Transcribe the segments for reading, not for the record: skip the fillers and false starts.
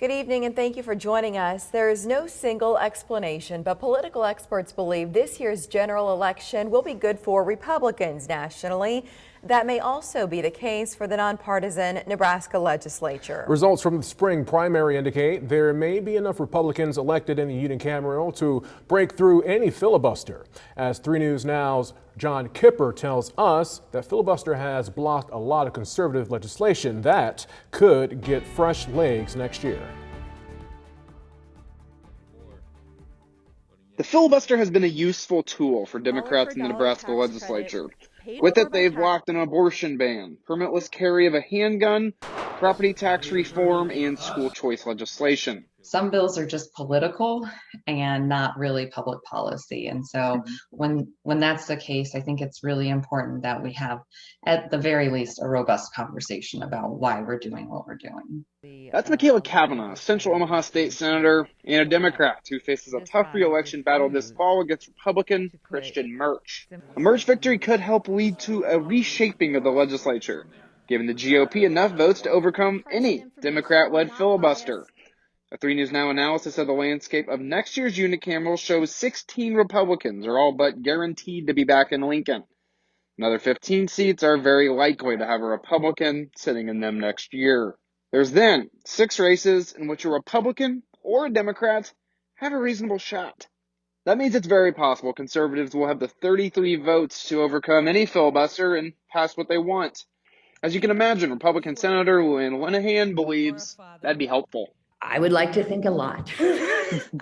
Good evening and thank you for joining us. There is no single explanation, but political experts believe this year's general election will be good for Republicans nationally. That may also be the case for the nonpartisan Nebraska Legislature. Results from the spring primary indicate there may be enough Republicans elected in the Unicameral to break through any filibuster. As 3 News Now's John Kipper tells us that filibuster has blocked a lot of conservative legislation that could get fresh legs next year. The filibuster has been a useful tool for Democrats in the Nebraska Legislature. With it, they've blocked an abortion ban, permitless carry of a handgun, property tax reform, and school choice legislation. Some bills are just political and not really public policy. And so when that's the case, I think it's really important that we have, at the very least, a robust conversation about why we're doing what we're doing. That's Michaela Kavanaugh, Central Omaha State Senator and a Democrat who faces a tough re-election battle this fall against Republican Christian Murch. A Murch victory could help lead to a reshaping of the legislature, giving the GOP enough votes to overcome any Democrat-led filibuster. A 3 News Now analysis of the landscape of next year's unicameral shows 16 Republicans are all but guaranteed to be back in Lincoln. Another 15 seats are very likely to have a Republican sitting in them next year. There's then 6 races in which a Republican or a Democrat have a reasonable shot. That means it's very possible conservatives will have the 33 votes to overcome any filibuster and pass what they want. As you can imagine, Republican Senator Lynn Linehan believes that'd be helpful. I would like to think a lot.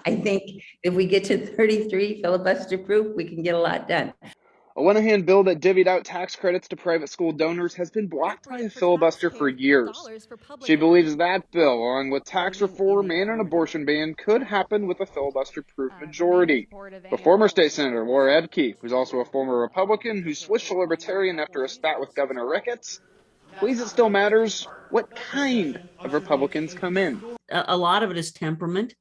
I think if we get to 33 filibuster-proof, we can get a lot done. A Linehan bill that divvied out tax credits to private school donors has been blocked by a filibuster for years. She believes that bill, along with tax reform and an abortion ban, could happen with a filibuster-proof majority. But former state senator Laura Ebke, who's also a former Republican who switched to Libertarian after a spat with Governor Ricketts, believes it still matters what kind of Republicans come in. A lot of it is temperament.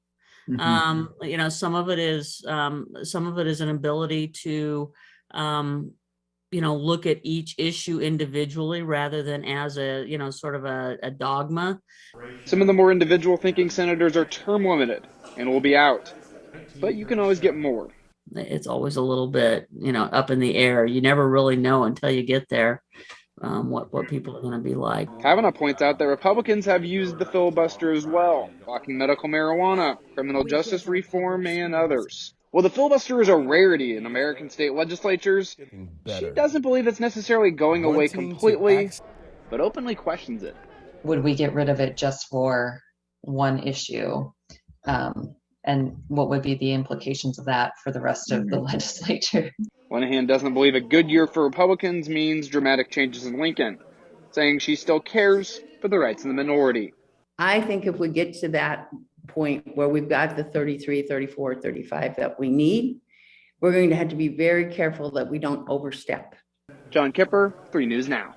Some of it is an ability to look at each issue individually rather than as a sort of a dogma. Some of the more individual thinking senators are term limited and will be out, but you can always get more. It's always a little bit up in the air. You never really know until you get there what people are going to be like. Kavanaugh points out that Republicans have used the filibuster as well, blocking medical marijuana, criminal justice reform, and others. While the filibuster is a rarity in American state legislatures, she doesn't believe it's necessarily going away completely, but openly questions it. Would we get rid of it just for one issue? And what would be the implications of that for the rest of the legislature? Linehan doesn't believe a good year for Republicans means dramatic changes in Lincoln, saying she still cares for the rights of the minority. I think if we get to that point where we've got the 33, 34, 35 that we need, we're going to have to be very careful that we don't overstep. John Kipper, 3 News Now.